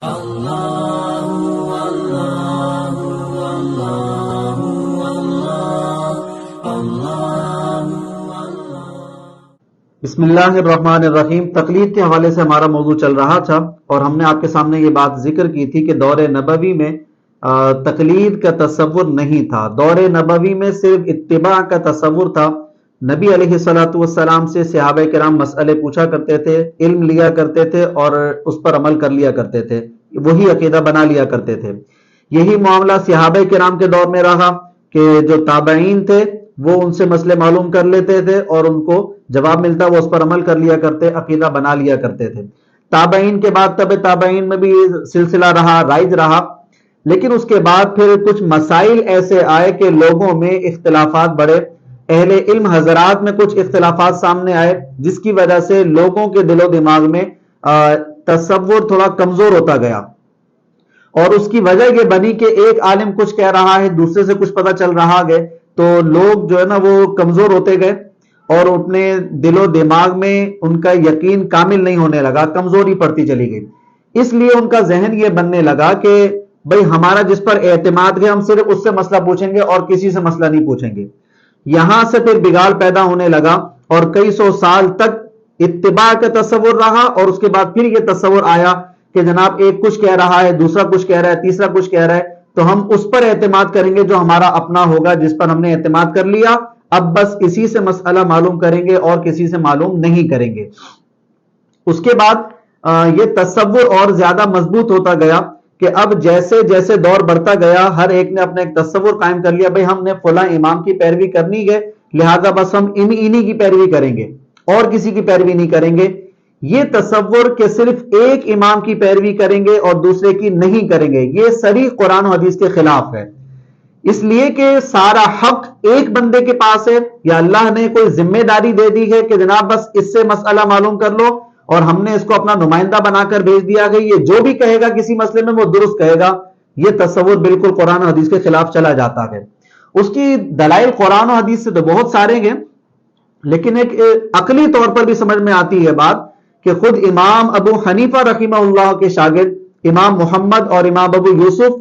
بسم اللہ الرحمن الرحیم۔ تقلید کے حوالے سے ہمارا موضوع چل رہا تھا اور ہم نے آپ کے سامنے یہ بات ذکر کی تھی کہ دور نبوی میں تقلید کا تصور نہیں تھا۔ دور نبوی میں صرف اتباع کا تصور تھا۔ نبی علیہ الصلوۃ والسلام سے صحابہ کرام مسئلے پوچھا کرتے تھے، علم لیا کرتے تھے اور اس پر عمل کر لیا کرتے تھے، وہی عقیدہ بنا لیا کرتے تھے۔ یہی معاملہ صحابہ کرام کے دور میں رہا کہ جو تابعین تھے وہ ان سے مسئلے معلوم کر لیتے تھے اور ان کو جواب ملتا وہ اس پر عمل کر لیا کرتے، عقیدہ بنا لیا کرتے تھے۔ تابعین کے بعد تبع تابعین میں بھی یہ سلسلہ رہا، رائج رہا، لیکن اس کے بعد پھر کچھ مسائل ایسے آئے کہ لوگوں میں اختلافات بڑھے، اہل علم حضرات میں کچھ اختلافات سامنے آئے، جس کی وجہ سے لوگوں کے دل و دماغ میں تصور تھوڑا کمزور ہوتا گیا، اور اس کی وجہ یہ بنی کہ ایک عالم کچھ کہہ رہا ہے، دوسرے سے کچھ پتہ چل رہا ہے، تو لوگ جو ہے نا وہ کمزور ہوتے گئے اور اپنے دل و دماغ میں ان کا یقین کامل نہیں ہونے لگا، کمزوری پڑتی چلی گئی۔ اس لیے ان کا ذہن یہ بننے لگا کہ بھئی ہمارا جس پر اعتماد ہے ہم صرف اس سے مسئلہ پوچھیں گے اور کسی سے مسئلہ نہیں پوچھیں گے۔ یہاں سے پھر بگاڑ پیدا ہونے لگا اور کئی سو سال تک اتباع کا تصور رہا، اور اس کے بعد پھر یہ تصور آیا کہ جناب ایک کچھ کہہ رہا ہے، دوسرا کچھ کہہ رہا ہے، تیسرا کچھ کہہ رہا ہے، تو ہم اس پر اعتماد کریں گے جو ہمارا اپنا ہوگا، جس پر ہم نے اعتماد کر لیا، اب بس اسی سے مسئلہ معلوم کریں گے اور کسی سے معلوم نہیں کریں گے۔ اس کے بعد یہ تصور اور زیادہ مضبوط ہوتا گیا کہ اب جیسے جیسے دور بڑھتا گیا ہر ایک نے اپنا ایک تصور قائم کر لیا، بھئی ہم نے فلاں امام کی پیروی کرنی ہے، لہذا بس ہم انہی کی پیروی کریں گے اور کسی کی پیروی نہیں کریں گے۔ یہ تصور کہ صرف ایک امام کی پیروی کریں گے اور دوسرے کی نہیں کریں گے، یہ صریح قرآن و حدیث کے خلاف ہے، اس لیے کہ سارا حق ایک بندے کے پاس ہے، یا اللہ نے کوئی ذمہ داری دے دی ہے کہ جناب بس اس سے مسئلہ معلوم کر لو، اور ہم نے اس کو اپنا نمائندہ بنا کر بھیج دیا کہ یہ جو بھی کہے گا کسی مسئلے میں وہ درست کہے گا۔ یہ تصور بالکل قرآن و حدیث کے خلاف چلا جاتا ہے۔ اس کی دلائل قرآن و حدیث سے تو بہت سارے ہیں، لیکن ایک عقلی طور پر بھی سمجھ میں آتی ہے بات کہ خود امام ابو حنیفہ رحمہ اللہ کے شاگرد امام محمد اور امام ابو یوسف،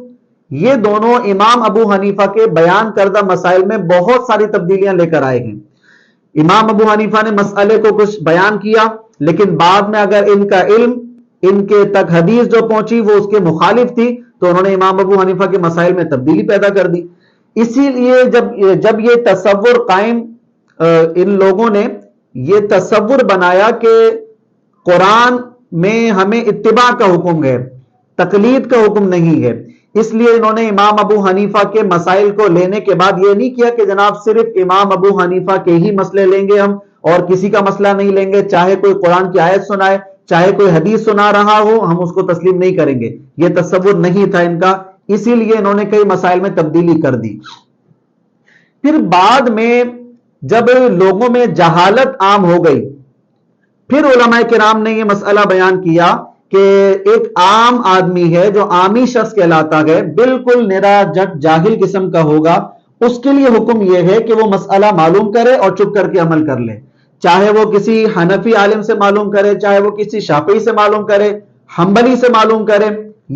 یہ دونوں امام ابو حنیفہ کے بیان کردہ مسائل میں بہت ساری تبدیلیاں لے کر آئے ہیں۔ امام ابو حنیفہ نے مسئلے کو کچھ بیان کیا، لیکن بعد میں اگر ان کا علم، ان کے تک حدیث جو پہنچی وہ اس کے مخالف تھی، تو انہوں نے امام ابو حنیفہ کے مسائل میں تبدیلی پیدا کر دی۔ اسی لیے جب یہ تصور قائم، ان لوگوں نے یہ تصور بنایا کہ قرآن میں ہمیں اتباع کا حکم ہے، تقلید کا حکم نہیں ہے، اس لیے انہوں نے امام ابو حنیفہ کے مسائل کو لینے کے بعد یہ نہیں کیا کہ جناب صرف امام ابو حنیفہ کے ہی مسئلے لیں گے ہم اور کسی کا مسئلہ نہیں لیں گے، چاہے کوئی قرآن کی آیت سنائے، چاہے کوئی حدیث سنا رہا ہو، ہم اس کو تسلیم نہیں کریں گے۔ یہ تصور نہیں تھا ان کا، اسی لیے انہوں نے کئی مسائل میں تبدیلی کر دی۔ پھر بعد میں جب لوگوں میں جہالت عام ہو گئی، پھر علماء کرام نے یہ مسئلہ بیان کیا کہ ایک عام آدمی ہے جو عامی شخص کہلاتا ہے، بالکل نرا جٹ جاہل قسم کا ہوگا، اس کے لیے حکم یہ ہے کہ وہ مسئلہ معلوم کرے اور چپ کر کے عمل کر لے، چاہے وہ کسی حنفی عالم سے معلوم کرے، چاہے وہ کسی شافعی سے معلوم کرے، حنبلی سے معلوم کرے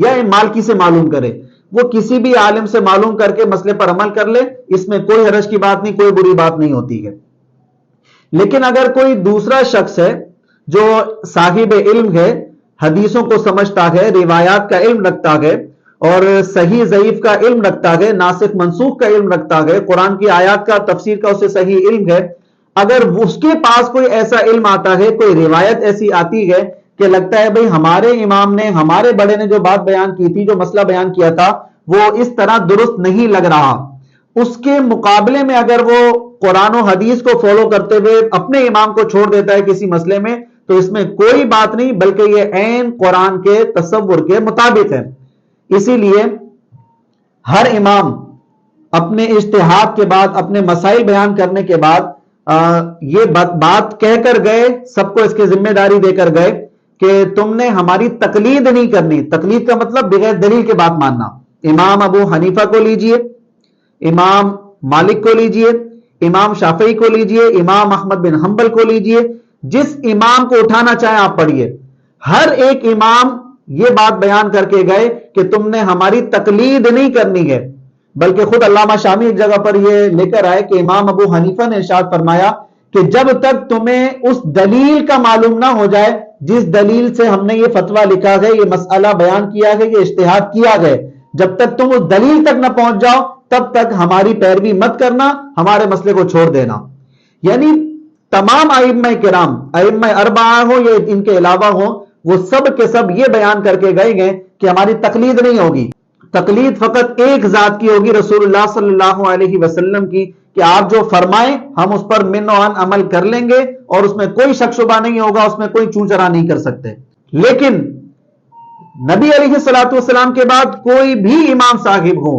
یا مالکی سے معلوم کرے، وہ کسی بھی عالم سے معلوم کر کے مسئلے پر عمل کر لے، اس میں کوئی حرج کی بات نہیں، کوئی بری بات نہیں ہوتی ہے۔ لیکن اگر کوئی دوسرا شخص ہے جو صاحب علم ہے، حدیثوں کو سمجھتا ہے، روایات کا علم رکھتا ہے اور صحیح ضعیف کا علم رکھتا ہے، ناسخ منسوخ کا علم رکھتا ہے، قرآن کی آیات کا تفسیر کا اسے صحیح علم ہے، اگر اس کے پاس کوئی ایسا علم آتا ہے، کوئی روایت ایسی آتی ہے کہ لگتا ہے بھئی ہمارے امام نے، ہمارے بڑے نے جو بات بیان کی تھی، جو مسئلہ بیان کیا تھا، وہ اس طرح درست نہیں لگ رہا، اس کے مقابلے میں اگر وہ قرآن و حدیث کو فالو کرتے ہوئے اپنے امام کو چھوڑ دیتا ہے کسی مسئلے میں، تو اس میں کوئی بات نہیں، بلکہ یہ عین قرآن کے تصور کے مطابق ہے۔ اسی لیے ہر امام اپنے اجتہاد کے بعد، اپنے مسائل بیان کرنے کے بعد یہ بات کہہ کر گئے، سب کو اس کی ذمہ داری دے کر گئے کہ تم نے ہماری تقلید نہیں کرنی۔ تقلید کا مطلب بغیر دلیل کے بات ماننا۔ امام ابو حنیفہ کو لیجئے، امام مالک کو لیجئے، امام شافعی کو لیجئے، امام احمد بن حنبل کو لیجئے، جس امام کو اٹھانا چاہیں آپ پڑھیے۔ ہر ایک امام یہ بات بیان کر کے گئے کہ تم نے ہماری تقلید نہیں کرنی ہے، بلکہ خود علامہ شامی ایک جگہ پر یہ لے کر آئے کہ امام ابو حنیفہ نے ارشاد فرمایا کہ جب تک تمہیں اس دلیل کا معلوم نہ ہو جائے جس دلیل سے ہم نے یہ فتویٰ لکھا ہے، یہ مسئلہ بیان کیا ہے، یہ اجتہاد کیا ہے، جب تک تم اس دلیل تک نہ پہنچ جاؤ تب تک ہماری پیروی مت کرنا، ہمارے مسئلے کو چھوڑ دینا۔ یعنی تمام ائمہ کرام، ائمہ اربعہ ہو یا ان کے علاوہ ہو، وہ سب کے سب یہ بیان کر کے گئے کہ ہماری تقلید نہیں ہوگی، تقلید فقط ایک ذات کی ہوگی، رسول اللہ صلی اللہ علیہ وسلم کی، کہ آپ جو فرمائیں ہم اس پر من و عن عمل کر لیں گے اور اس میں کوئی شک شبہ نہیں ہوگا، اس میں کوئی چوں چرا نہیں کر سکتے۔ لیکن نبی علیہ الصلوۃ والسلام کے بعد کوئی بھی امام صاحب ہو،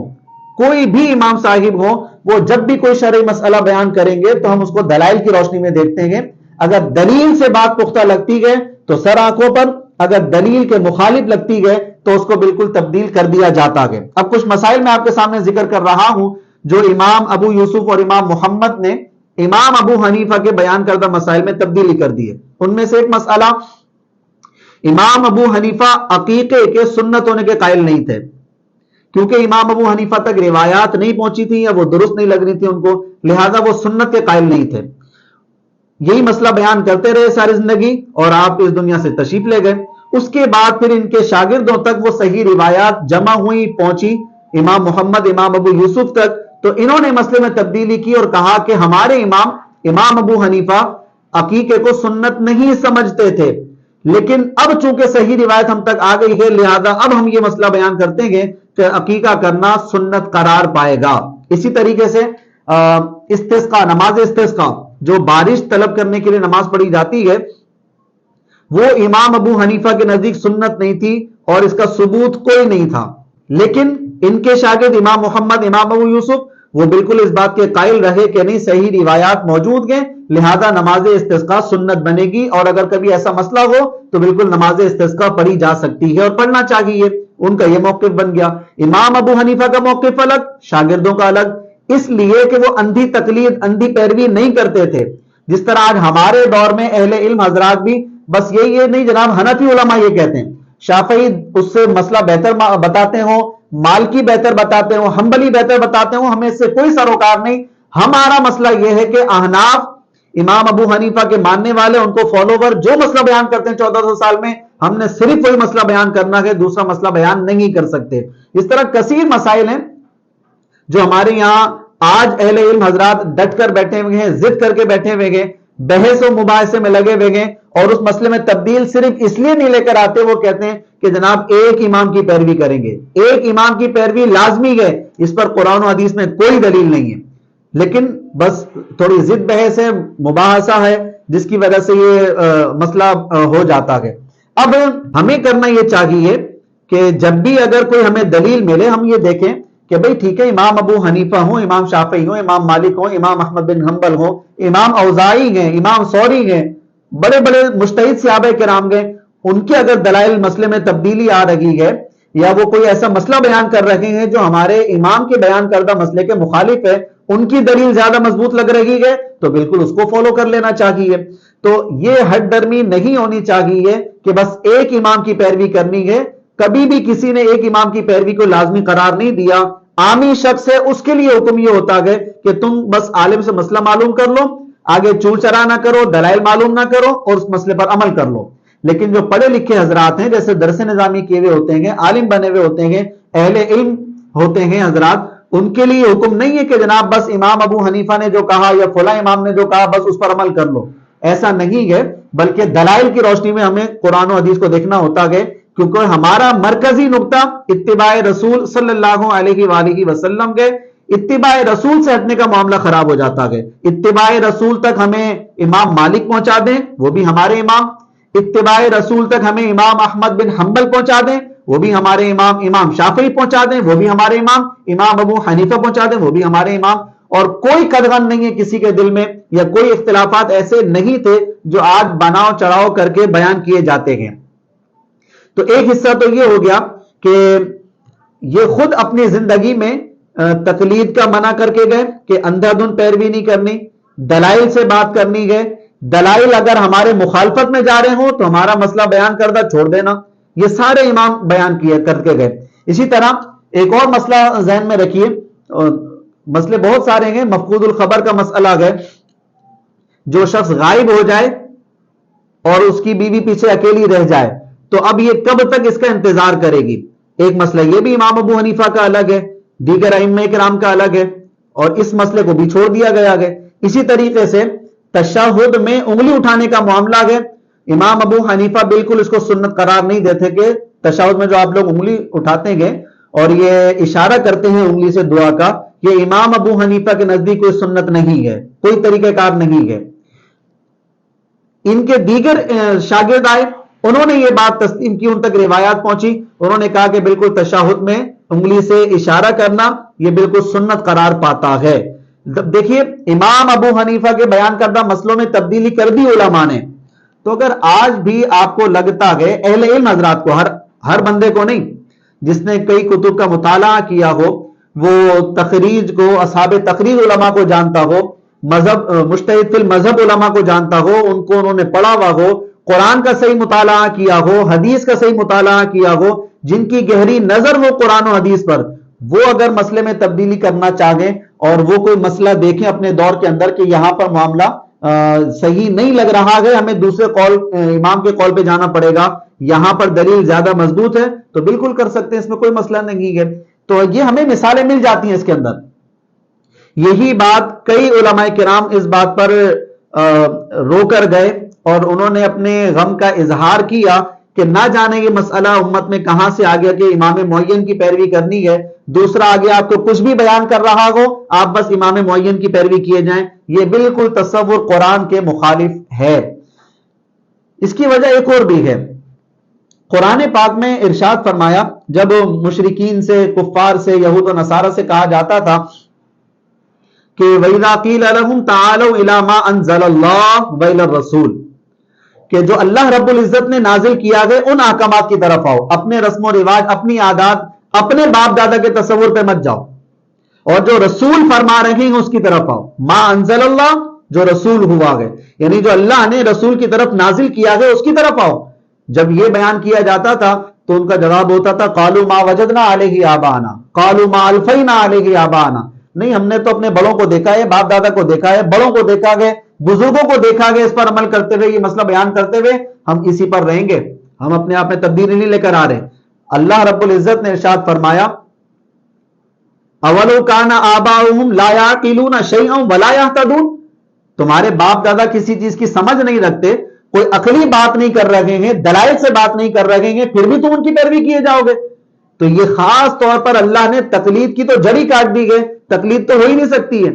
کوئی بھی امام صاحب ہو، وہ جب بھی کوئی شرعی مسئلہ بیان کریں گے تو ہم اس کو دلائل کی روشنی میں دیکھتے ہیں۔ اگر دلیل سے بات پختہ لگتی ہے تو سر آنکھوں پر، اگر دلیل کے مخالف لگتی ہے تو اس کو بالکل تبدیل کر دیا جاتا ہے۔ اب کچھ مسائل میں آپ کے سامنے ذکر کر رہا ہوں جو امام ابو یوسف اور امام محمد نے امام ابو حنیفہ کے بیان کردہ مسائل میں تبدیلی کر دی ہے۔ ان میں سے ایک مسئلہ، امام ابو حنیفہ عقیقے کے سنت ہونے کے قائل نہیں تھے، کیونکہ امام ابو حنیفہ تک روایات نہیں پہنچی تھی یا وہ درست نہیں لگ رہی تھی ان کو، لہذا وہ سنت کے قائل نہیں تھے۔ یہی مسئلہ بیان کرتے رہے ساری زندگی اور آپ اس دنیا سے تشریف لے گئے۔ اس کے بعد پھر ان کے شاگردوں تک وہ صحیح روایات جمع ہوئی، پہنچی امام محمد، امام ابو یوسف تک، تو انہوں نے مسئلے میں تبدیلی کی اور کہا کہ ہمارے امام ابو حنیفہ عقیقے کو سنت نہیں سمجھتے تھے، لیکن اب چونکہ صحیح روایت ہم تک آ گئی ہے لہذا اب ہم یہ مسئلہ بیان کرتے ہیں کہ عقیقہ کرنا سنت قرار پائے گا۔ اسی طریقے سے استسقاء، نماز استسقاء جو بارش طلب کرنے کے لیے نماز پڑھی جاتی ہے، وہ امام ابو حنیفہ کے نزدیک سنت نہیں تھی اور اس کا ثبوت کوئی نہیں تھا، لیکن ان کے شاگرد امام محمد، امام ابو یوسف، وہ بالکل اس بات کے قائل رہے کہ نہیں، صحیح روایات موجود ہیں لہذا نماز استسقاء سنت بنے گی، اور اگر کبھی ایسا مسئلہ ہو تو بالکل نماز استسقاء پڑھی جا سکتی ہے اور پڑھنا چاہیے۔ ان کا یہ موقف بن گیا۔ امام ابو حنیفہ کا موقف الگ، شاگردوں کا الگ، اس لیے کہ وہ اندھی تقلید، اندھی پیروی نہیں کرتے تھے۔ جس طرح آج ہمارے دور میں اہل علم حضرات بھی بس یہی نہیں جناب، حنفی علماء یہ کہتے ہیں، شافعی اس سے مسئلہ بہتر بتاتے ہوں، مالکی بہتر بتاتے ہوں، حنبلی بہتر بتاتے ہوں، ہمیں اس سے کوئی سروکار نہیں۔ ہمارا مسئلہ یہ ہے کہ احناف، امام ابو حنیفہ کے ماننے والے، ان کو فالوور جو مسئلہ بیان کرتے ہیں 1400 سال میں، ہم نے صرف وہی مسئلہ بیان کرنا ہے، دوسرا مسئلہ بیان نہیں کر سکتے۔ اس طرح کثیر مسائل ہیں جو ہمارے یہاں آج اہل علم حضرات ڈٹ کر بیٹھے ہوئے ہیں، ضد کر کے بیٹھے ہوئے ہیں، بحث و مباحثے میں لگے ہوئے ہیں، اور اس مسئلے میں تبدیل صرف اس لیے نہیں لے کر آتے، وہ کہتے ہیں کہ جناب ایک امام کی پیروی کریں گے، ایک امام کی پیروی لازمی ہے، اس پر قرآن و حدیث میں کوئی دلیل نہیں ہے، لیکن بس تھوڑی ضد بحث ہے، مباحثہ ہے، جس کی وجہ سے یہ مسئلہ ہو جاتا ہے۔ اب ہمیں کرنا یہ چاہیے کہ جب بھی اگر کوئی ہمیں دلیل ملے، ہم یہ دیکھیں کہ بھئی ٹھیک ہے، امام ابو حنیفہ ہوں، امام شافعی ہوں، امام مالک ہوں، امام احمد بن حنبل ہوں، امام اوزاعی ہیں، امام ثوری ہیں، بڑے بڑے مجتہد صحابہ کرام گئے، ان کے اگر دلائل مسئلے میں تبدیلی آ رہی ہے یا وہ کوئی ایسا مسئلہ بیان کر رہے ہیں جو ہمارے امام کے بیان کردہ مسئلے کے مخالف ہے، ان کی دلیل زیادہ مضبوط لگ رہی ہے تو بالکل اس کو فالو کر لینا چاہیے۔ تو یہ ہٹ درمی نہیں ہونی چاہیے کہ بس ایک امام کی پیروی کرنی ہے۔ کبھی بھی کسی نے ایک امام کی پیروی کو لازمی قرار نہیں دیا۔ عامی شخص ہے، اس کے لیے حکم یہ ہوتا ہے کہ تم بس عالم سے مسئلہ معلوم کر لو، آگے چول چرا نہ کرو، دلائل معلوم نہ کرو اور اس مسئلے پر عمل کر لو۔ لیکن جو پڑھے لکھے حضرات ہیں، جیسے درس نظامی کیے ہوئے ہوتے ہیں، عالم بنے ہوئے ہوتے ہیں، اہل علم ہوتے ہیں حضرات، ان کے لیے حکم نہیں ہے کہ جناب بس امام ابو حنیفہ نے جو کہا یا فلاں امام نے جو کہا بس اس پر عمل کر لو، ایسا نہیں ہے، بلکہ دلائل کی روشنی میں ہمیں قرآن و حدیث کو دیکھنا ہوتا ہے، کیونکہ ہمارا مرکزی نقطہ اتباع رسول صلی اللہ علیہ وآلہ وسلم کے، اتباع رسول سے ہٹنے کا معاملہ خراب ہو جاتا ہے۔ اتباع رسول تک ہمیں امام مالک پہنچا دیں، وہ بھی ہمارے امام، اتباع رسول تک ہمیں امام احمد بن حنبل پہنچا دیں، وہ بھی ہمارے امام، امام شافعی پہنچا دیں، وہ بھی ہمارے امام، امام ابو حنیفہ پہنچا دیں، وہ بھی ہمارے امام، اور کوئی قدغن نہیں ہے کسی کے دل میں، یا کوئی اختلافات ایسے نہیں تھے جو آج بناؤ چڑھاؤ کر کے بیان کیے جاتے ہیں۔ تو ایک حصہ تو یہ ہو گیا کہ یہ خود اپنی زندگی میں تقلید کا منع کر کے گئے کہ اندھا دھند پیروی نہیں کرنی، دلائل سے بات کرنی ہے، دلائل اگر ہمارے مخالفت میں جا رہے ہوں تو ہمارا مسئلہ بیان کردہ چھوڑ دینا، یہ سارے امام بیان کیے کر کے گئے. اسی طرح ایک اور مسئلہ ذہن میں رکھیے، مسئلے بہت سارے ہیں. مفقود الخبر کا مسئلہ ہے، جو شخص غائب ہو جائے اور اس کی بیوی پیچھے اکیلی رہ جائے تو اب یہ کب تک اس کا انتظار کرے گی. ایک مسئلہ یہ بھی امام ابو حنیفہ کا الگ ہے، دیگر ائمہ کرام کا الگ ہے، اور اس مسئلے کو بھی چھوڑ دیا گیا ہے. اسی طریقے سے تشہد میں انگلی اٹھانے کا معاملہ ہے، امام ابو حنیفہ بالکل اس کو سنت قرار نہیں دیتے کہ تشہد میں جو آپ لوگ انگلی اٹھاتے ہیں اور یہ اشارہ کرتے ہیں انگلی سے دعا کا، یہ امام ابو حنیفہ کے نزدیک کوئی سنت نہیں ہے، کوئی طریقہ کار نہیں ہے. ان کے دیگر شاگرد آئے، انہوں نے یہ بات تسلیم کی، ان تک روایات پہنچی، انہوں نے کہا کہ بالکل تشہد میں انگلی سے اشارہ کرنا یہ بالکل سنت قرار پاتا ہے. دیکھیے امام ابو حنیفہ کے بیان کردہ مسئلوں میں تبدیلی کر دی علماء نے، تو اگر آج بھی آپ کو لگتا ہے، اہل علم حضرات کو، ہر بندے کو نہیں، جس نے کئی کتب کا مطالعہ کیا ہو، وہ تخریج کو، اصحاب تخریج علماء کو جانتا ہو، مذہب مجتہد فی المذہب علماء کو جانتا ہو، ان کو انہوں نے پڑھا ہوا ہو، قرآن کا صحیح مطالعہ کیا ہو، حدیث کا صحیح مطالعہ کیا ہو، جن کی گہری نظر ہو قرآن و حدیث پر، وہ اگر مسئلے میں تبدیلی کرنا چاہیں اور وہ کوئی مسئلہ دیکھیں اپنے دور کے اندر کہ یہاں پر معاملہ صحیح نہیں لگ رہا ہے، ہمیں دوسرے قول امام کے قول پہ جانا پڑے گا، یہاں پر دلیل زیادہ مضبوط ہے، تو بالکل کر سکتے ہیں، اس میں کوئی مسئلہ نہیں ہے. تو یہ ہمیں مثالیں مل جاتی ہیں اس کے اندر. یہی بات کئی علماء کرام اس بات پر رو کر گئے اور انہوں نے اپنے غم کا اظہار کیا کہ نہ جانے یہ مسئلہ امت میں کہاں سے آ گیا کہ امام معین کی پیروی کرنی ہے، دوسرا آگے آپ کو کچھ بھی بیان کر رہا ہو آپ بس امام معین کی پیروی کیے جائیں. یہ بالکل تصور قرآن کے مخالف ہے. اس کی وجہ ایک اور بھی ہے. قرآن پاک میں ارشاد فرمایا، جب مشرکین سے، کفار سے، یہود و نصارہ سے کہا جاتا تھا کہ وَإِذَا قِيلَ لَهُمْ تَعَالَوْا إِلَى مَا أَنزَلَ اللَّهُ وَإِلَى الرَّسُولِ، کہ جو اللہ رب العزت نے نازل کیا گئے ان احکامات کی طرف آؤ، اپنے رسم و رواج، اپنی عادات، اپنے باپ دادا کے تصور پہ مت جاؤ، اور جو رسول فرما رہے ہیں اس کی طرف آؤ. ما انزل اللہ، جو رسول ہوا گئے، یعنی جو اللہ نے رسول کی طرف نازل کیا گئے اس کی طرف آؤ. جب یہ بیان کیا جاتا تھا تو ان کا جواب ہوتا تھا قالوا ما وجدنا علیہ آبانا، قالوا ما الفینا علیہ آبانا، نہیں ہم نے تو اپنے بڑوں کو دیکھا ہے، باپ دادا کو دیکھا ہے، بڑوں کو دیکھا گئے، بزرگوں کو دیکھا گیا اس پر عمل کرتے ہوئے، یہ مسئلہ بیان کرتے ہوئے، ہم اسی پر رہیں گے، ہم اپنے آپ میں تبدیلی نہیں لے کر آ رہے. اللہ رب العزت نے ارشاد فرمایا اولو کان آباؤہم لا یعقلون شیئا ولا یہتدون، تمہارے باپ دادا کسی چیز کی سمجھ نہیں رکھتے، کوئی عقلی بات نہیں کر رہے ہیں، دلائل سے بات نہیں کر رہے ہیں، پھر بھی تم ان کی پیروی کیے جاؤ گے. تو یہ خاص طور پر اللہ نے تقلید کی تو جڑی کاٹ دی گئی، تقلید تو ہو ہی نہیں سکتی ہے.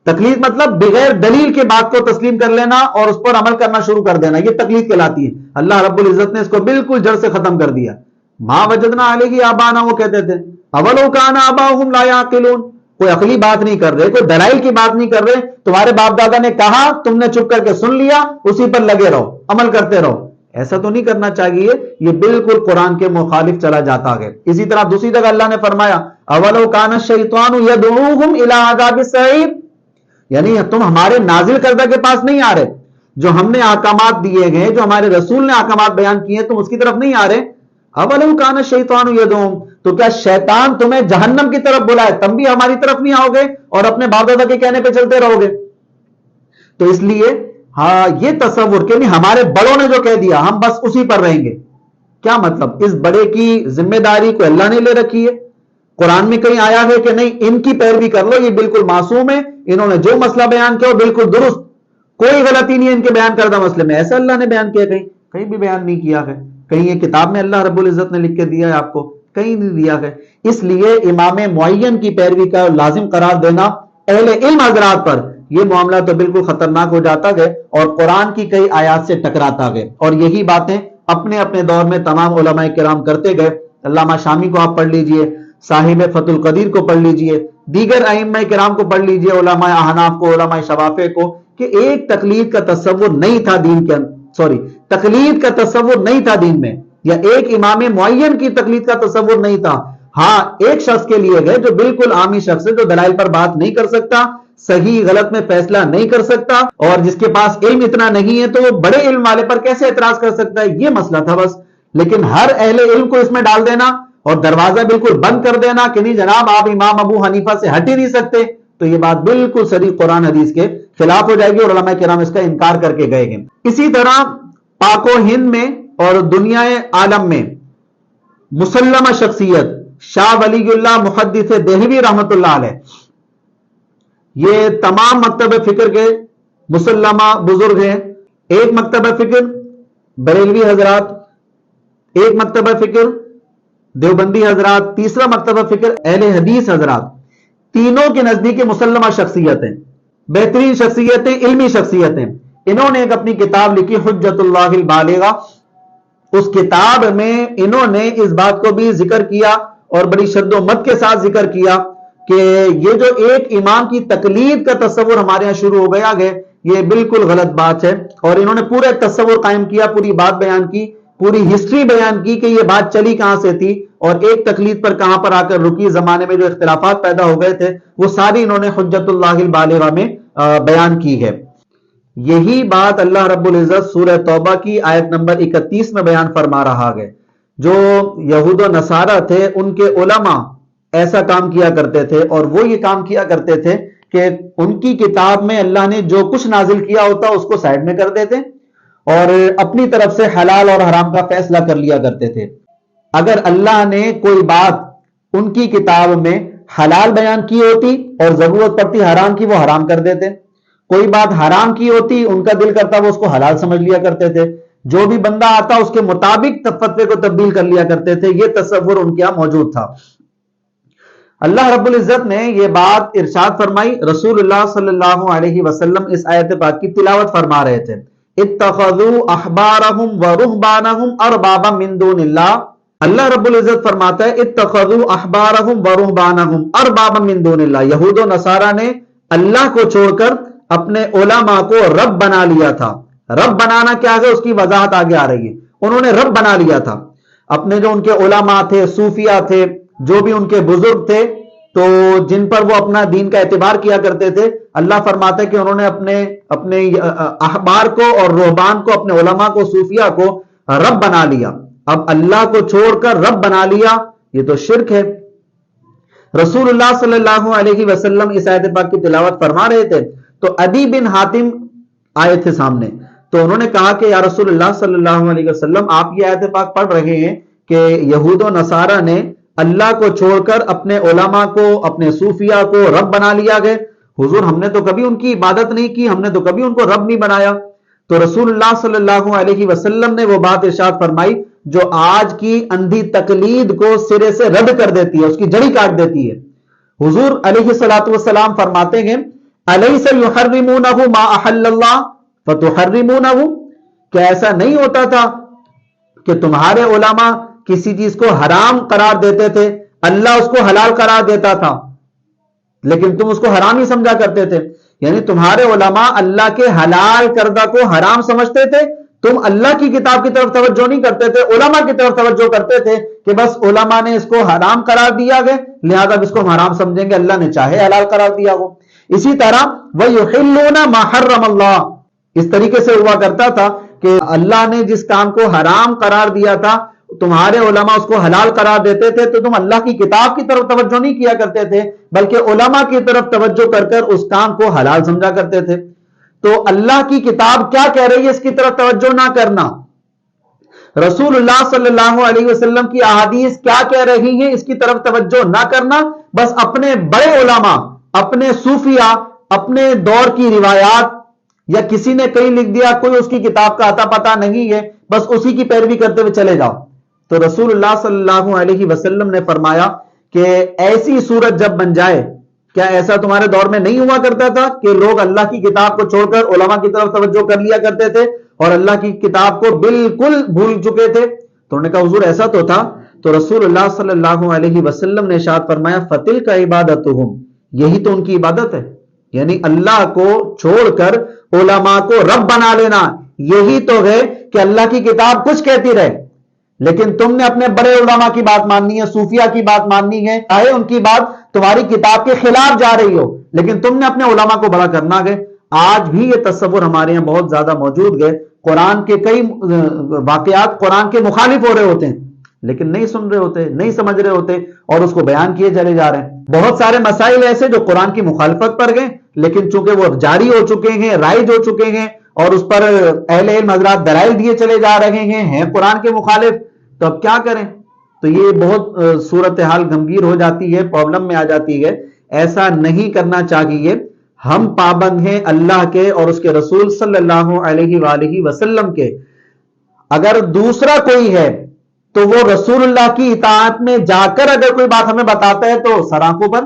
تقلید مطلب بغیر دلیل کے بات کو تسلیم کر لینا اور اس پر عمل کرنا شروع کر دینا، یہ تقلید کہلاتی ہے. اللہ رب العزت نے اس کو بالکل جڑ سے ختم کر دیا. ما وجدنا علیہ آبانا، وہ کہتے تھے اولو کان آباؤہم لا یعقلون، کوئی عقلی بات نہیں کر رہے، کوئی دلائل کی بات نہیں کر رہے، تمہارے باپ دادا نے کہا تم نے چپ کر کے سن لیا، اسی پر لگے رہو، عمل کرتے رہو. ایسا تو نہیں کرنا چاہیے، یہ بالکل قرآن کے مخالف چلا جاتا ہے. اسی طرح دوسری جگہ اللہ نے فرمایا اولو کان الشیطان یدعوہم الی عذاب السعیر، یعنی تم ہمارے نازل کردہ کے پاس نہیں آ رہے، جو ہم نے احکامات دیے گئے، جو ہمارے رسول نے احکامات بیان کیے تم اس کی طرف نہیں آ رہے. اولو کان الشیطان یدعوہم، تو کیا شیطان تمہیں جہنم کی طرف بلائے تم بھی ہماری طرف نہیں آؤ گے اور اپنے باپ دادا کے کہنے پہ چلتے رہو گے؟ تو اس لیے ہاں یہ تصور کہ نہیں ہمارے بڑوں نے جو کہہ دیا ہم بس اسی پر رہیں گے، کیا مطلب؟ اس بڑے کی ذمہ داری کو اللہ نے لے رکھی ہے. قرآن میں کہیں آیا ہے کہ نہیں ان کی پیروی کر لو، یہ بالکل معصوم ہے، انہوں نے جو مسئلہ بیان کیا وہ بالکل درست، کوئی غلطی نہیں ہے ان کے بیان کردہ مسئلے میں، ایسا اللہ نے بیان کیا؟ کہیں بھی بیان نہیں کیا ہے. کہیں یہ کتاب میں اللہ رب العزت نے لکھ کے دیا ہے آپ کو؟ کہیں نہیں دیا ہے. اس لیے امام معین کی پیروی کا لازم قرار دینا اہل علم حضرات پر یہ معاملہ تو بالکل خطرناک ہو جاتا ہے اور قرآن کی کئی آیات سے ٹکراتا ہے. اور یہی باتیں اپنے اپنے دور میں تمام علماء کرام کرتے گئے. علامہ شامی کو آپ پڑھ لیجئے، صاحب فتح القدیر کو پڑھ لیجئے، دیگر ائمہ کرام کو پڑھ لیجئے، علماء احناف کو، علماء شوافع کو، کہ ایک تقلید کا تصور نہیں تھا دین کے تقلید کا تصور نہیں تھا دین میں، یا ایک امام معین کی تقلید کا تصور نہیں تھا. ہاں ایک شخص کے لیے ہے جو بالکل عامی شخص ہے، جو دلائل پر بات نہیں کر سکتا، صحیح غلط میں فیصلہ نہیں کر سکتا، اور جس کے پاس علم اتنا نہیں ہے تو وہ بڑے علم والے پر کیسے اعتراض کر سکتا ہے، یہ مسئلہ تھا بس. لیکن ہر اہل علم کو اس میں ڈال دینا اور دروازہ بالکل بند کر دینا کہ نہیں جناب آپ امام ابو حنیفہ سے ہٹ ہی نہیں سکتے، تو یہ بات بالکل صریح قرآن حدیث کے خلاف ہو جائے گی اور علماء کرام اس کا انکار کر کے گئے ہیں۔ اسی طرح پاک و ہند میں اور دنیا عالم میں مسلمہ شخصیت شاہ ولی اللہ محدث دہلوی رحمت اللہ علیہ، یہ تمام مکتب فکر کے مسلمہ بزرگ ہیں۔ ایک مکتب فکر بریلوی حضرات، ایک مکتبہ فکر دیوبندی حضرات، تیسرا مکتبہ فکر اہل حدیث حضرات، تینوں کے نزدیک مسلمہ شخصیتیں، بہترین شخصیتیں، علمی شخصیتیں۔ انہوں نے ایک اپنی کتاب لکھی حجت اللہ البالغہ، اس کتاب میں انہوں نے اس بات کو بھی ذکر کیا اور بڑی شد و مت کے ساتھ ذکر کیا کہ یہ جو ایک امام کی تقلید کا تصور ہمارے یہاں شروع ہو گیا ہے یہ بالکل غلط بات ہے، اور انہوں نے پورا تصور قائم کیا، پوری بات بیان کی، پوری ہسٹری بیان کی کہ یہ بات چلی کہاں سے تھی اور ایک تقلید پر کہاں پر آ کر رکی، زمانے میں جو اختلافات پیدا ہو گئے تھے وہ ساری انہوں نے حجت اللہ البالغہ میں بیان کی ہے۔ یہی بات اللہ رب العزت سورہ توبہ کی آیت نمبر 31 میں بیان فرما رہا ہے۔ جو یہود و نصارہ تھے ان کے علماء ایسا کام کیا کرتے تھے، اور وہ یہ کام کیا کرتے تھے کہ ان کی کتاب میں اللہ نے جو کچھ نازل کیا ہوتا اس کو سائڈ میں کر دیتے اور اپنی طرف سے حلال اور حرام کا فیصلہ کر لیا کرتے تھے۔ اگر اللہ نے کوئی بات ان کی کتاب میں حلال بیان کی ہوتی اور ضرورت پڑتی حرام کی، وہ حرام کر دیتے، کوئی بات حرام کی ہوتی ان کا دل کرتا وہ اس کو حلال سمجھ لیا کرتے تھے، جو بھی بندہ آتا اس کے مطابق فتوے کو تبدیل کر لیا کرتے تھے، یہ تصور ان کے یہاں موجود تھا۔ اللہ رب العزت نے یہ بات ارشاد فرمائی، رسول اللہ صلی اللہ علیہ وسلم اس آیت پاک کی تلاوت فرما رہے تھے، اتخذوا احبارهم ورهبانهم اربابا من دون اللہ۔ اللہ رب العزت فرماتا ہے اتخذوا احبارهم ورهبانهم اربابا من دون اللہ، یہود و نصارہ نے اللہ کو چھوڑ کر اپنے علماء کو رب بنا لیا تھا۔ رب بنانا کیا ہے اس کی وضاحت آگے آ رہی ہے، انہوں نے رب بنا لیا تھا اپنے جو ان کے علماء تھے، صوفیاء تھے، جو بھی ان کے بزرگ تھے تو جن پر وہ اپنا دین کا اعتبار کیا کرتے تھے، اللہ فرماتا ہے کہ انہوں نے اپنے احبار کو اور رہبان کو، اپنے علماء کو، صوفیاء کو رب بنا لیا۔ اب اللہ کو چھوڑ کر رب بنا لیا، یہ تو شرک ہے۔ رسول اللہ صلی اللہ علیہ وسلم اس آیت پاک کی تلاوت فرما رہے تھے تو عدی بن حاتم آئے تھے سامنے، تو انہوں نے کہا کہ یا رسول اللہ صلی اللہ علیہ وسلم آپ یہ آیت پاک پڑھ رہے ہیں کہ یہود و نصارہ نے اللہ کو چھوڑ کر اپنے علماء کو، اپنے صوفیاء کو رب بنا لیا گئے، حضور ہم نے تو کبھی ان کی عبادت نہیں کی، ہم نے تو کبھی ان کو رب نہیں بنایا۔ تو رسول اللہ صلی اللہ علیہ وسلم نے وہ بات ارشاد فرمائی جو آج کی اندھی تقلید کو سرے سے رد کر دیتی ہے، اس کی جڑی کاٹ دیتی ہے۔ حضور علیہ الصلوۃ والسلام فرماتے ہیں الیس یحرمونہ ما احل اللہ فتحرمونہ، کیا ایسا نہیں ہوتا تھا کہ تمہارے علماء کسی چیز کو حرام قرار دیتے تھے، اللہ اس کو حلال قرار دیتا تھا لیکن تم اس کو حرام ہی سمجھا کرتے تھے؟ یعنی تمہارے علماء اللہ کے حلال کردہ کو حرام سمجھتے تھے، تم اللہ کی کتاب کی طرف توجہ نہیں کرتے تھے، علماء کی طرف توجہ کرتے تھے کہ بس علماء نے اس کو حرام قرار دیا گیا لہذا اب اس کو ہم حرام سمجھیں گے، اللہ نے چاہے حلال قرار دیا ہو۔ اسی طرح وَيُحِلُّونَ مَا حَرَّمَ اللَّهُ، اس طریقے سے ہوا کرتا تھا کہ اللہ نے جس کام کو حرام قرار دیا تھا تمہارے علماء اس کو حلال قرار دیتے تھے، تو تم اللہ کی کتاب کی طرف توجہ نہیں کیا کرتے تھے بلکہ علماء کی طرف توجہ کر کر اس کام کو حلال سمجھا کرتے تھے۔ تو اللہ کی کتاب کیا کہہ رہی ہے اس کی طرف توجہ نہ کرنا، رسول اللہ صلی اللہ علیہ وسلم کی احادیث کیا کہہ رہی ہیں اس کی طرف توجہ نہ کرنا، بس اپنے بڑے علماء، اپنے صوفیاء، اپنے دور کی روایات یا کسی نے کہیں لکھ دیا، کوئی اس کی کتاب کا اتا پتہ نہیں ہے، بس اسی کی پیروی کرتے ہوئے چلے جاؤ۔ تو رسول اللہ صلی اللہ علیہ وسلم نے فرمایا کہ ایسی صورت جب بن جائے، کیا ایسا تمہارے دور میں نہیں ہوا کرتا تھا کہ لوگ اللہ کی کتاب کو چھوڑ کر علماء کی طرف توجہ کر لیا کرتے تھے اور اللہ کی کتاب کو بالکل بھول چکے تھے؟ تو انہوں نے کہا حضور ایسا تو تھا۔ تو رسول اللہ صلی اللہ علیہ وسلم نے ارشاد فرمایا فَتِلْكَ عِبَادَتُهُمْ، یہی تو ان کی عبادت ہے، یعنی اللہ کو چھوڑ کر علماء کو رب بنا لینا، یہی تو ہے کہ اللہ کی کتاب کچھ کہتی رہے لیکن تم نے اپنے بڑے علماء کی بات ماننی ہے، صوفیاء کی بات ماننی ہے، چاہے ان کی بات تمہاری کتاب کے خلاف جا رہی ہو لیکن تم نے اپنے علماء کو بڑا کرنا ہے۔ آج بھی یہ تصور ہمارے یہاں بہت زیادہ موجود ہے، قرآن کے کئی واقعات قرآن کے مخالف ہو رہے ہوتے ہیں لیکن نہیں سن رہے ہوتے, نہیں سمجھ رہے ہوتے اور اس کو بیان کیے چلے جا رہے ہیں. بہت سارے مسائل ایسے جو قرآن کی مخالفت پر گئے لیکن چونکہ وہ جاری ہو چکے ہیں, رائج ہو چکے ہیں اور اس پر اہل علم حضرات دلائل دیے چلے جا رہے ہیں قرآن کے مخالف, تو اب کیا کریں؟ تو یہ بہت صورتحال گمگیر ہو جاتی ہے, پرابلم میں آ جاتی ہے. ایسا نہیں کرنا چاہیے. ہم پابند ہیں اللہ کے اور اس کے رسول صلی اللہ علیہ وآلہ وسلم کے. اگر دوسرا کوئی ہے تو وہ رسول اللہ کی اطاعت میں جا کر اگر کوئی بات ہمیں بتاتا ہے تو سر آنکھوں پر.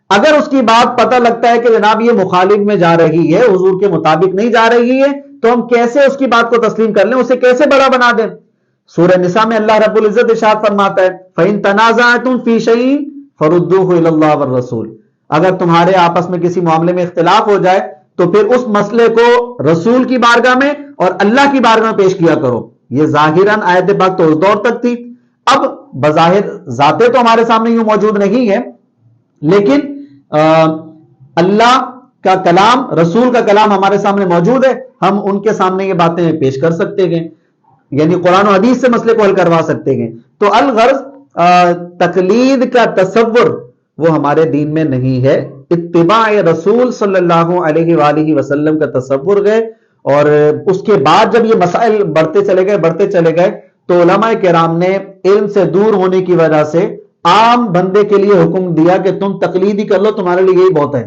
اگر اس کی بات پتہ لگتا ہے کہ جناب یہ مخالف میں جا رہی ہے, حضور کے مطابق نہیں جا رہی ہے, تو ہم کیسے اس کی بات کو تسلیم کر لیں, اسے کیسے بڑا بنا دیں؟ سورہ نساء میں اللہ رب العزت ارشاد فرماتا ہے فَإِن تَنَازَعْتُمْ فِي شَيْءٍ فَرُدُّوهُ إِلَى اللَّهِ وَالرَّسُولِ. اگر تمہارے آپس میں کسی معاملے میں اختلاف ہو جائے تو پھر اس مسئلے کو رسول کی بارگاہ میں اور اللہ کی بارگاہ میں پیش کیا کرو. یہ ظاہراً آیت پاک تو اس دور تک تھی, اب بظاہر ذاتیں تو ہمارے سامنے یوں موجود نہیں ہے لیکن اللہ کا کلام, رسول کا کلام ہمارے سامنے موجود ہے, ہم ان کے سامنے یہ باتیں پیش کر سکتے ہیں, یعنی قرآن و حدیث سے مسئلے کو حل کروا سکتے ہیں. تو الغرض تقلید کا تصور وہ ہمارے دین میں نہیں ہے. اتباع رسول صلی اللہ علیہ وآلہ وسلم کا تصور ہے. اور اس کے بعد جب یہ مسائل بڑھتے چلے گئے تو علماء کرام نے علم سے دور ہونے کی وجہ سے عام بندے کے لیے حکم دیا کہ تم تقلید ہی کر لو, تمہارے لیے یہی بہت ہے.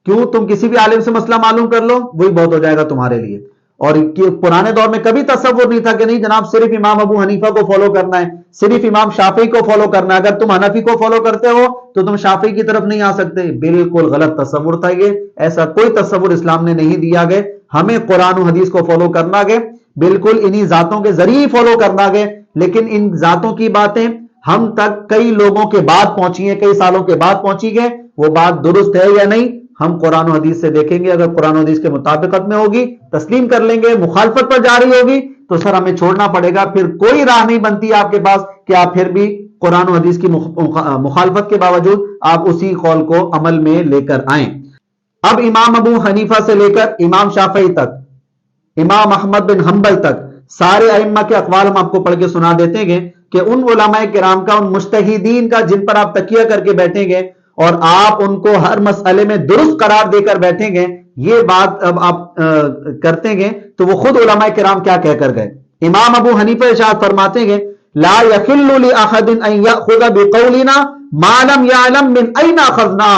کیوں؟ تم کسی بھی عالم سے مسئلہ معلوم کر لو, وہی بہت ہو جائے گا تمہارے لیے. اور پرانے دور میں کبھی تصور نہیں تھا کہ نہیں جناب صرف امام ابو حنیفہ کو فالو کرنا ہے, صرف امام شافعی کو فالو کرنا ہے. اگر تم حنفی کو فالو کرتے ہو تو تم شافعی کی طرف نہیں آ سکتے. بالکل غلط تصور تھا یہ, ایسا کوئی تصور اسلام نے نہیں دیا گیا. ہمیں قرآن و حدیث کو فالو کرنا گے, بالکل انہی ذاتوں کے ذریعے فالو کرنا گے. لیکن ان ذاتوں کی باتیں ہم تک کئی لوگوں کے بعد پہنچی ہیں, کئی سالوں کے بعد پہنچی گئے. وہ بات درست ہے یا نہیں ہم قرآن و حدیث سے دیکھیں گے. اگر قرآن و حدیث کے مطابقت میں ہوگی تسلیم کر لیں گے, مخالفت پر جاری ہوگی تو سر ہمیں چھوڑنا پڑے گا. پھر کوئی راہ نہیں بنتی آپ کے پاس کہ آپ پھر بھی قرآن و حدیث کی مخالفت کے باوجود آپ اسی قول کو عمل میں لے کر آئیں. اب امام ابو حنیفہ سے لے کر امام شافعی تک, امام احمد بن حنبل تک سارے ائمہ کے اقوال ہم آپ کو پڑھ کے سنا دیتے گے کہ ان علماء کرام کا, ان مجتہدین کا جن پر آپ تکیہ کر کے بیٹھیں گے اور آپ ان کو ہر مسئلے میں درست قرار دے کر بیٹھیں گے, یہ بات اب آپ کرتے گے تو وہ خود علماء کرام کیا کہہ کر گئے. امام ابو حنیفہ ارشاد فرماتے ہیں لا یحل لأحد ان یأخذ بقولنا ما لم یعلم من این اخذنا.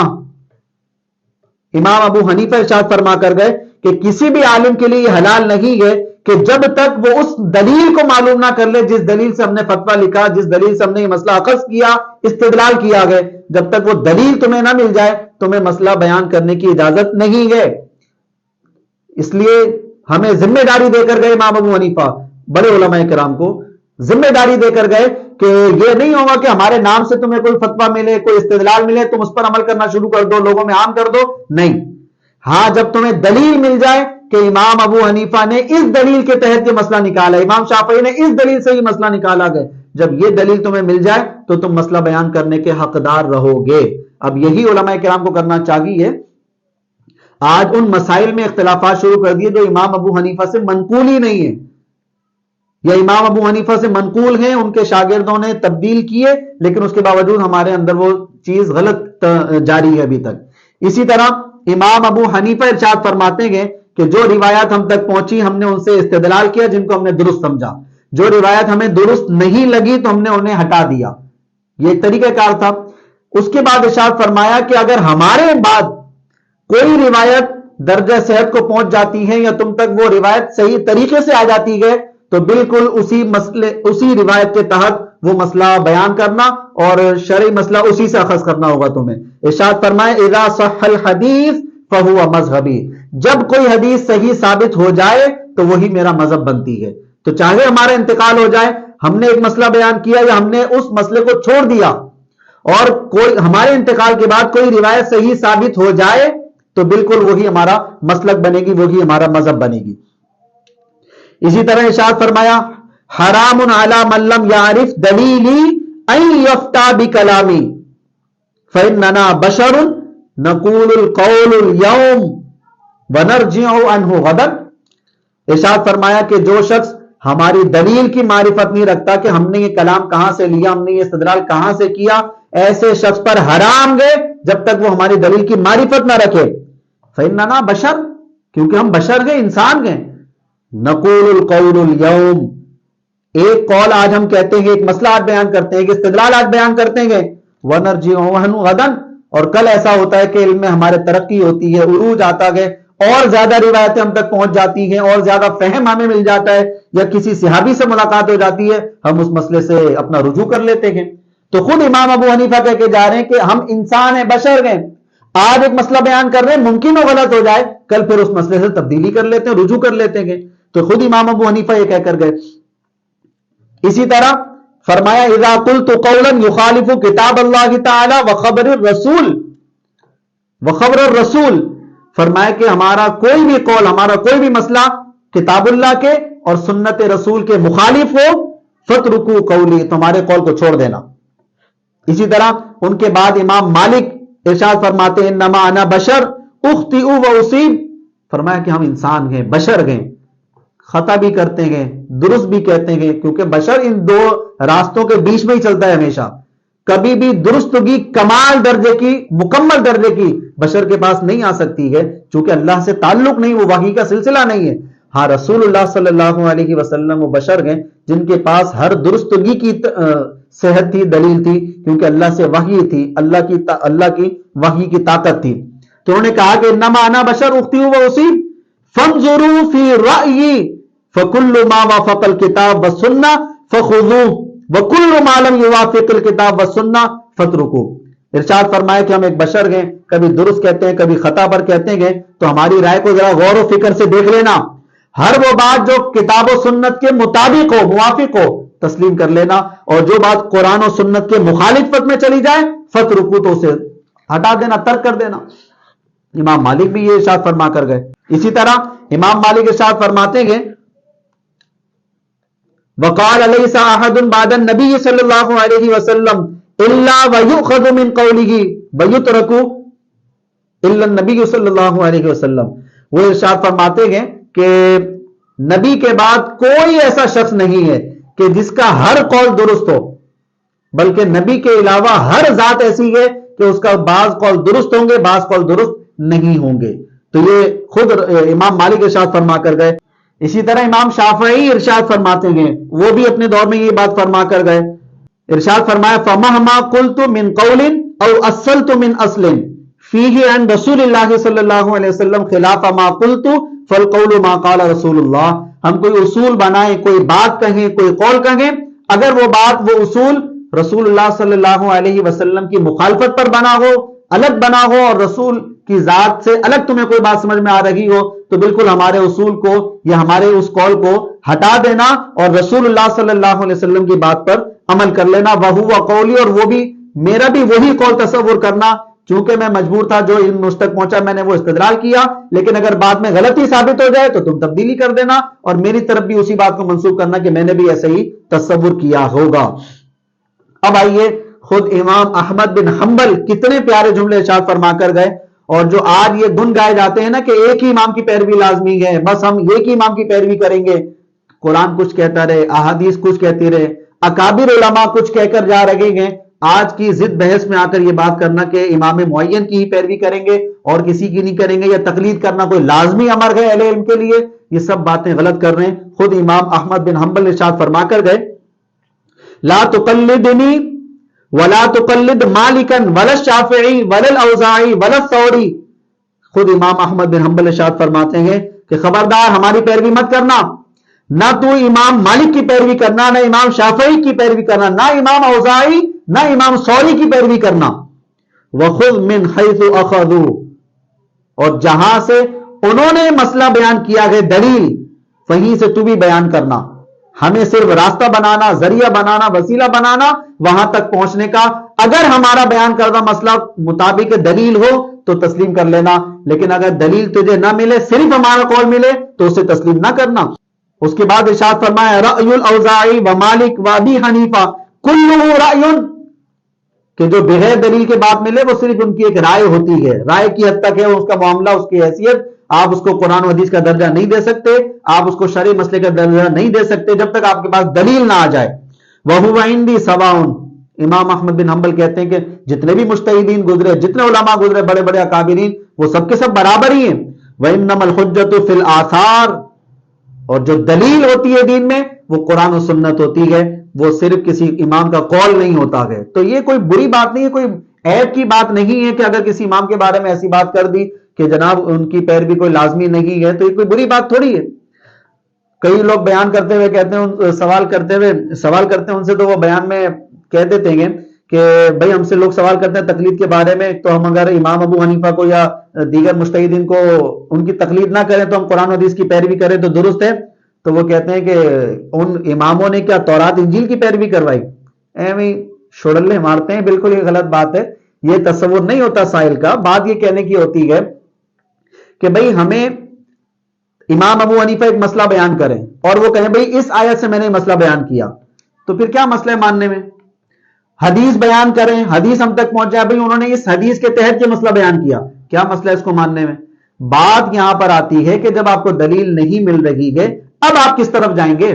امام ابو حنیفہ ارشاد فرما کر گئے کہ کسی بھی عالم کے لیے یہ حلال نہیں ہے کہ جب تک وہ اس دلیل کو معلوم نہ کر لے جس دلیل سے ہم نے فتویٰ لکھا, جس دلیل سے ہم نے یہ مسئلہ اخذ کیا, استدلال کیا گئے, جب تک وہ دلیل تمہیں نہ مل جائے تمہیں مسئلہ بیان کرنے کی اجازت نہیں ہے. اس لیے ہمیں ذمہ داری دے کر گئے امام ابو حنیفہ, بڑے علماء کرام کو ذمہ داری دے کر گئے کہ یہ نہیں ہوگا کہ ہمارے نام سے تمہیں کوئی فتویٰ ملے, کوئی استدلال ملے, تم اس پر عمل کرنا شروع کر دو, لوگوں میں عام کر دو. نہیں, ہاں جب تمہیں دلیل مل جائے کہ امام ابو حنیفہ نے اس دلیل کے تحت یہ مسئلہ نکالا, امام شافعی نے اس دلیل سے یہ مسئلہ نکالا گیا, جب یہ دلیل تمہیں مل جائے تو تم مسئلہ بیان کرنے کے حقدار رہو گے. اب یہی علماء کرام کو کرنا چاہیے. آج ان مسائل میں اختلافات شروع کر دیے جو امام ابو حنیفہ سے منقول ہی نہیں ہے, یا امام ابو حنیفہ سے منقول ہیں, ان کے شاگردوں نے تبدیل کیے لیکن اس کے باوجود ہمارے اندر وہ چیز غلط جاری ہے ابھی تک. اسی طرح امام ابو حنیفہ ارشاد فرماتے ہیں کہ جو روایات ہم تک پہنچی ہم نے ان سے استدلال کیا جن کو ہم نے درست سمجھا, جو روایت ہمیں درست نہیں لگی تو ہم نے انہیں ہٹا دیا. یہ ایک طریقہ کار تھا. اس کے بعد ارشاد فرمایا کہ اگر ہمارے بعد کوئی روایت درجہ صحت کو پہنچ جاتی ہے یا تم تک وہ روایت صحیح طریقے سے آ جاتی ہے تو بالکل اسی روایت کے تحت وہ مسئلہ بیان کرنا اور شرعی مسئلہ اسی سے اخذ کرنا ہوگا تمہیں. ارشاد فرمائے اذا صح الحدیث فہو مذہبی, جب کوئی حدیث صحیح ثابت ہو جائے تو وہی میرا مذہب بنتی ہے. تو چاہے ہمارا انتقال ہو جائے, ہم نے ایک مسئلہ بیان کیا یا ہم نے اس مسئلے کو چھوڑ دیا اور کوئی ہمارے انتقال کے بعد کوئی روایت صحیح ثابت ہو جائے تو بالکل وہی ہمارا مسلک بنے گی, وہی ہمارا مذہب بنے گی. اسی طرح ارشاد فرمایا حرام علی من لم یعرف دلیلی ان یفتى بکلامی فاننا بشر نقول القول اليوم ونرجع عنه غدا ارشاد فرمایا کہ جو شخص ہماری دلیل کی معرفت نہیں رکھتا کہ ہم نے یہ کلام کہاں سے لیا، ہم نے یہ استدلال کہاں سے کیا، ایسے شخص پر حرام گئے جب تک وہ ہماری دلیل کی معرفت نہ رکھے۔ فإننا بشر، کیونکہ ہم بشر گئے، انسان گئے۔ نقول القول اليوم، ایک قول آج ہم کہتے ہیں، ایک مسئلہ آج بیان کرتے ہیں، ایک استدلال آج بیان کرتے ہیں، ونرجع غدا، اور کل ایسا ہوتا ہے کہ علم میں ہمارے ترقی ہوتی ہے، عروج آتا گئے، اور زیادہ روایتیں ہم تک پہنچ جاتی ہیں، اور زیادہ فہم ہمیں مل جاتا ہے، یا کسی صحابی سے ملاقات ہو جاتی ہے، ہم اس مسئلے سے اپنا رجوع کر لیتے ہیں۔ تو خود امام ابو حنیفہ کہہ کے جا رہے ہیں کہ ہم انسان ہیں، بشر ہیں، آج ایک مسئلہ بیان کر رہے ہیں، ممکن ہو غلط ہو جائے، کل پھر اس مسئلے سے تبدیلی کر لیتے ہیں، رجوع کر لیتے ہیں۔ تو خود امام ابو حنیفہ یہ کہہ کر گئے۔ اسی طرح فرمایا اذا قلت قولا يخالف کتاب اللہ تعالی وخبر الرسول، فرمایا کہ ہمارا کوئی بھی قول، ہمارا کوئی بھی مسئلہ کتاب اللہ کے اور سنت رسول کے مخالف ہو، فترکوا قولی، تمہارے قول کو چھوڑ دینا۔ اسی طرح ان کے بعد امام مالک ارشاد فرماتے ہیں انما انا بشر اخطئ واصیب، فرمایا کہ ہم انسان ہیں، بشر ہیں، خطا بھی کرتے ہیں، درست بھی کہتے ہیں، کیونکہ بشر ان دو راستوں کے بیچ میں ہی چلتا ہے ہمیشہ۔ کبھی بھی درستگی کمال درجے کی، مکمل درجے کی بشر کے پاس نہیں آ سکتی ہے، چونکہ اللہ سے تعلق نہیں، وہ وحی کا سلسلہ نہیں ہے۔ ہاں رسول اللہ صلی اللہ علیہ وسلم وہ بشر ہیں جن کے پاس ہر درستگی کی صحت تھی، دلیل تھی، کیونکہ اللہ سے وحی تھی، اللہ کی وحی کی طاقت تھی۔ تو انہوں نے کہا کہ انما انا بشر اخطئ واصیب فانظروا فی رأیی فکل ما وافق الکتاب والسنہ فخذوہ وکل ما لم یوافق الکتاب والسنہ فاترکوہ۔ ارشاد فرمایا کہ ہم ایک بشر ہیں، کبھی درست کہتے ہیں، کبھی خطا پر کہتے ہیں، تو ہماری رائے کو ذرا غور و فکر سے دیکھ لینا، ہر وہ بات جو کتاب و سنت کے مطابق ہو، موافق ہو، تسلیم کر لینا، اور جو بات قرآن و سنت کے مخالفت میں چلی جائے فاترکوہ، تو اسے ہٹا دینا، ترک کر دینا۔ امام مالک بھی یہ ارشاد فرما کر گئے۔ اسی طرح امام مالک ارشاد فرماتے ہیں وقال ليس احد بعد النبي صلی اللہ علیہ وسلم الا ويؤخذ من قوله ويترك الا النبي صلی اللہ علیہ وسلم، وہ ارشاد فرماتے ہیں کہ نبی کے بعد کوئی ایسا شخص نہیں ہے کہ جس کا ہر قول درست ہو، بلکہ نبی کے علاوہ ہر ذات ایسی ہے کہ اس کا بعض قول درست ہوں گے، بعض قول درست نہیں ہوں گے۔ تو یہ خود امام مالک ارشاد فرما کر گئے۔ اسی طرح امام شافعی ارشاد فرماتے ہیں، وہ بھی اپنے دور میں یہ بات فرما کر گئے۔ ارشاد فرمایا فمہما قلت من قول او اصلت من اصل فیہ عن رسول اللہ صلی اللہ علیہ وسلم خلاف ما قلت فالقول ما قال رسول اللہ، ہم کوئی اصول بنائیں، کوئی بات کہیں، کوئی قول کہیں، اگر وہ بات، وہ اصول رسول اللہ صلی اللہ علیہ وسلم کی مخالفت پر بنا ہو، الگ بنا ہو، اور رسول کی ذات سے الگ تمہیں کوئی بات سمجھ میں آ رہی ہو، تو بالکل ہمارے اصول کو یا ہمارے اس قول کو ہٹا دینا اور رسول اللہ صلی اللہ علیہ وسلم کی بات پر عمل کر لینا۔ وَهُوَ قَوْلِي، اور وہ بھی میرا بھی وہی قول تصور کرنا، چونکہ میں مجبور تھا، جو علم مجھ تک پہنچا میں نے وہ استدلال کیا، لیکن اگر بعد میں غلطی ثابت ہو جائے تو تم تبدیلی کر دینا، اور میری طرف بھی اسی بات کو منسوخ کرنا کہ میں نے بھی ایسے ہی تصور کیا ہوگا۔ اب آئیے خود امام احمد بن حنبل کتنے پیارے جملے ارشاد فرما کر گئے، اور جو آج یہ گن گائے جاتے ہیں نا کہ ایک ہی امام کی پیروی لازمی ہے، بس ہم ایک ہی امام کی پیروی کریں گے، قرآن کچھ کہتا رہے، احادیث کچھ کہتی رہے، اکابر علماء کچھ کہہ کر جا رہے ہیں، آج کی ضد بحث میں آ کر یہ بات کرنا کہ امام معین کی ہی پیروی کریں گے اور کسی کی نہیں کریں گے، یا تقلید کرنا کوئی لازمی امر ہے اہل علم کے لیے، یہ سب باتیں غلط کر رہے ہیں۔ خود امام احمد بن حنبل ارشاد فرما کر گئے لا تقلدنی ولا تقلد مالکا ولا الشافعی ولا الاوزاعی ولا الثوری، خود امام احمد بن حنبل ارشاد فرماتے ہیں کہ خبردار ہماری پیروی مت کرنا، نہ تو امام مالک کی پیروی کرنا، نہ امام شافعی کی پیروی کرنا، نہ امام اوزاعی، نہ امام ثوری کی پیروی کرنا۔ وخذ من حیث اخذوا، اور جہاں سے انہوں نے مسئلہ بیان کیا ہے دلیل، وہیں سے تو بھی بیان کرنا، ہمیں صرف راستہ بنانا، ذریعہ بنانا، وسیلہ بنانا وہاں تک پہنچنے کا، اگر ہمارا بیان کردہ مسئلہ مطابق دلیل ہو تو تسلیم کر لینا، لیکن اگر دلیل تجھے نہ ملے، صرف ہمارا قول ملے تو اسے تسلیم نہ کرنا۔ اس کے بعد ارشاد فرمایا رأی الاوزاعی و مالک و ابی حنیفہ کلہ رأی، کہ جو بغیر دلیل کے بات ملے وہ صرف ان کی ایک رائے ہوتی ہے، رائے کی حد تک ہے اس کا معاملہ، اس کی حیثیت، آپ اس کو قرآن و حدیث کا درجہ نہیں دے سکتے، آپ اس کو شرعی مسئلے کا درجہ نہیں دے سکتے جب تک آپ کے پاس دلیل نہ آ جائے۔ وَهُوَ عِندِي سَوَاءٌ، امام احمد بن حنبل کہتے ہیں کہ جتنے بھی مجتہدین گزرے، جتنے علماء گزرے، بڑے بڑے اکابرین، وہ سب کے سب برابر ہی ہیں۔ وَإِنَّمَا الْحُجَّةُ فِي الْآثَارِ، اور جو دلیل ہوتی ہے دین میں وہ قرآن و سنت ہوتی ہے، وہ صرف کسی امام کا قول نہیں ہوتا ہے۔ تو یہ کوئی بری بات نہیں ہے، کوئی عیب کی بات نہیں ہے کہ اگر کسی امام کے بارے میں ایسی بات کر دی کہ جناب ان کی پیروی کوئی لازمی نہیں ہے، تو یہ کوئی بری بات تھوڑی ہے۔ کئی لوگ بیان کرتے ہوئے کہتے ہیں، سوال کرتے ہیں ان سے، تو وہ بیان میں کہہ دیتے ہیں کہ بھائی ہم سے لوگ سوال کرتے ہیں تقلید کے بارے میں، تو ہم اگر امام ابو حنیفہ کو یا دیگر مجتہدین کو ان کی تقلید نہ کریں تو ہم قرآن و حدیث کی پیروی کریں تو درست ہے؟ تو وہ کہتے ہیں کہ ان اماموں نے کیا تورات انجیل کی پیروی کروائی؟ ایویں شڑلے مارتے ہیں، بالکل یہ غلط بات ہے، یہ تصور نہیں ہوتا سائل کا۔ بات یہ کہنے کی ہوتی ہے کہ بھئی ہمیں امام ابو حنیفہ ایک مسئلہ بیان کریں اور وہ کہیں بھئی اس آیت سے میں نے مسئلہ بیان کیا، تو پھر کیا مسئلہ ہے ماننے میں؟ حدیث بیان کریں، حدیث ہم تک پہنچا بھئی انہوں نے اس حدیث کے تحت یہ مسئلہ بیان کیا، کیا مسئلہ ہے اس کو ماننے میں؟ بات یہاں پر آتی ہے کہ جب آپ کو دلیل نہیں مل رہی ہے، اب آپ کس طرف جائیں گے؟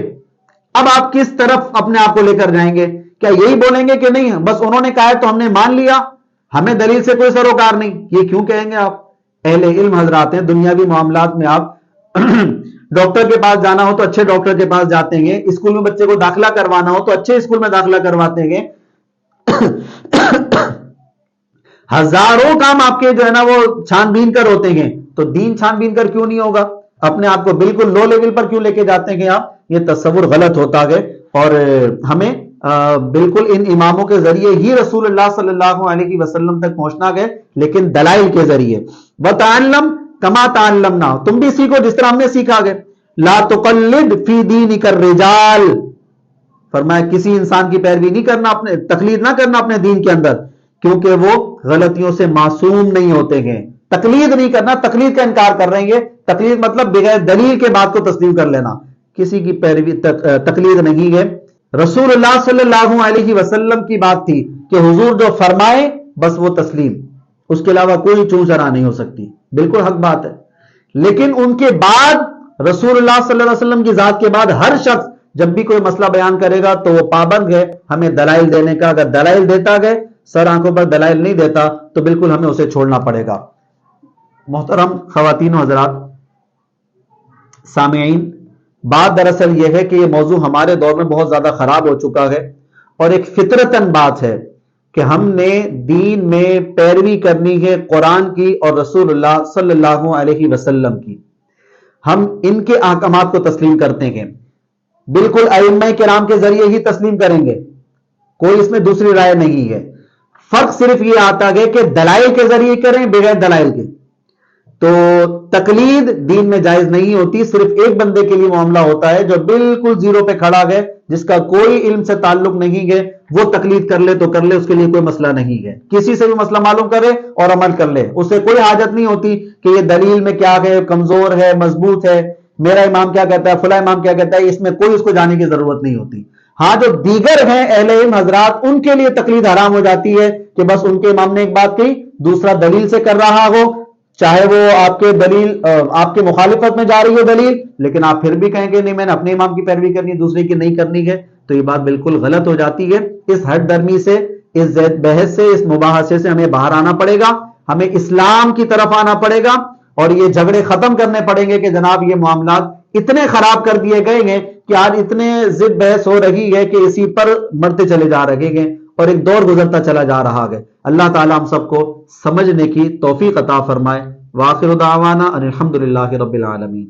اب آپ کس طرف اپنے آپ کو لے کر جائیں گے؟ کیا یہی بولیں گے کہ نہیں بس انہوں نے کہا ہے تو ہم نے مان لیا، ہمیں دلیل سے کوئی سروکار نہیں؟ یہ کیوں کہیں گے آپ؟ اہل علم حضرات ہیں، دنیاوی معاملات میں آپ ڈاکٹر کے پاس جانا ہو تو اچھے ڈاکٹر کے پاس جاتے ہیں، اسکول میں بچے کو داخلہ کروانا ہو تو اچھے اسکول میں داخلہ کرواتے ہیں، ہزاروں کام آپ کے جو ہے نا وہ چھان بین کر ہوتے ہیں، تو دین چھان بین کر کیوں نہیں ہوگا؟ اپنے آپ کو بالکل لو لیول پر کیوں لے کے جاتے ہیں آپ؟ یہ تصور غلط ہوتا ہے، اور ہمیں بالکل ان اماموں کے ذریعے ہی رسول اللہ صلی اللہ علیہ وسلم تک پہنچنا ہے، لیکن دلائل کے ذریعے۔ وَتَعَلَّمْ كَمَا تَعَلَّمْنَا، تم بھی سیکھو جس طرح ہم نے سیکھا ہے۔ لَا تُقَلِّدْ فِي دِينِكَ الرِّجَالِ، فرمایا کسی انسان کی پیروی نہیں کرنا، اپنے تقلید نہ کرنا اپنے دین کے اندر، کیونکہ وہ غلطیوں سے معصوم نہیں ہوتے ہیں۔ تقلید نہیں کرنا، تقلید کا انکار کر رہے ہیں، تقلید مطلب بغیر دلیل کے بات کو تسلیم کر لینا، کسی کی پیروی تقلید نہیں ہے۔ رسول اللہ صلی اللہ علیہ وسلم کی بات تھی کہ حضور جو فرمائے بس وہ تسلیم، اس کے علاوہ کوئی چون چرا نہیں ہو سکتی، بالکل حق بات ہے۔ لیکن ان کے بعد رسول اللہ صلی اللہ علیہ وسلم کی ذات کے بعد ہر شخص جب بھی کوئی مسئلہ بیان کرے گا تو وہ پابند ہے ہمیں دلائل دینے کا، اگر دلائل دیتا گئے، سر آنکھوں پر دلائل نہیں دیتا تو بالکل ہمیں اسے چھوڑنا پڑے گا۔ محترم خواتین و حضرات سامعین، بات دراصل یہ ہے کہ یہ موضوع ہمارے دور میں بہت زیادہ خراب ہو چکا ہے، اور ایک فطرتاً بات ہے کہ ہم نے دین میں پیروی کرنی ہے قرآن کی اور رسول اللہ صلی اللہ علیہ وسلم کی، ہم ان کے احکامات کو تسلیم کرتے ہیں، بالکل ائمہ کرام کے ذریعے ہی تسلیم کریں گے، کوئی اس میں دوسری رائے نہیں ہے۔ فرق صرف یہ آتا ہے کہ دلائل کے ذریعے کریں بغیر دلائل کے، تو تقلید دین میں جائز نہیں ہوتی، صرف ایک بندے کے لیے معاملہ ہوتا ہے جو بالکل زیرو پہ کھڑا ہے، جس کا کوئی علم سے تعلق نہیں ہے، وہ تقلید کر لے تو کر لے، اس کے لیے کوئی مسئلہ نہیں ہے، کسی سے بھی مسئلہ معلوم کرے اور عمل کر لے، اسے کوئی حاجت نہیں ہوتی کہ یہ دلیل میں کیا ہے، کمزور ہے، مضبوط ہے، میرا امام کیا کہتا ہے، فلاں امام کیا کہتا ہے، اس میں کوئی اس کو جانے کی ضرورت نہیں ہوتی۔ ہاں جو دیگر ہیں اہل علم حضرات، ان کے لیے تقلید حرام ہو جاتی ہے کہ بس ان کے امام نے ایک بات کہی، دوسرا دلیل سے کر رہا ہو، چاہے وہ آپ کے دلیل آپ کے مخالفت میں جا رہی ہو دلیل، لیکن آپ پھر بھی کہیں گے نہیں میں نے اپنے امام کی پیروی کرنی ہے، دوسرے کی نہیں کرنی ہے، تو یہ بات بالکل غلط ہو جاتی ہے۔ اس ہٹ درمی سے، اس بحث سے، اس مباحثے سے ہمیں باہر آنا پڑے گا، ہمیں اسلام کی طرف آنا پڑے گا، اور یہ جھگڑے ختم کرنے پڑیں گے کہ جناب یہ معاملات اتنے خراب کر دیے گئے ہیں کہ آج اتنے ضد بحث ہو رہی ہے کہ اسی پر مرتے چلے جا رہے ہیں، اور ایک دور گزرتا چلا جا رہا ہے۔ اللہ تعالیٰ ہم سب کو سمجھنے کی توفیق عطا فرمائے۔ وآخر دعوانا ان الحمد للہ رب العالمین۔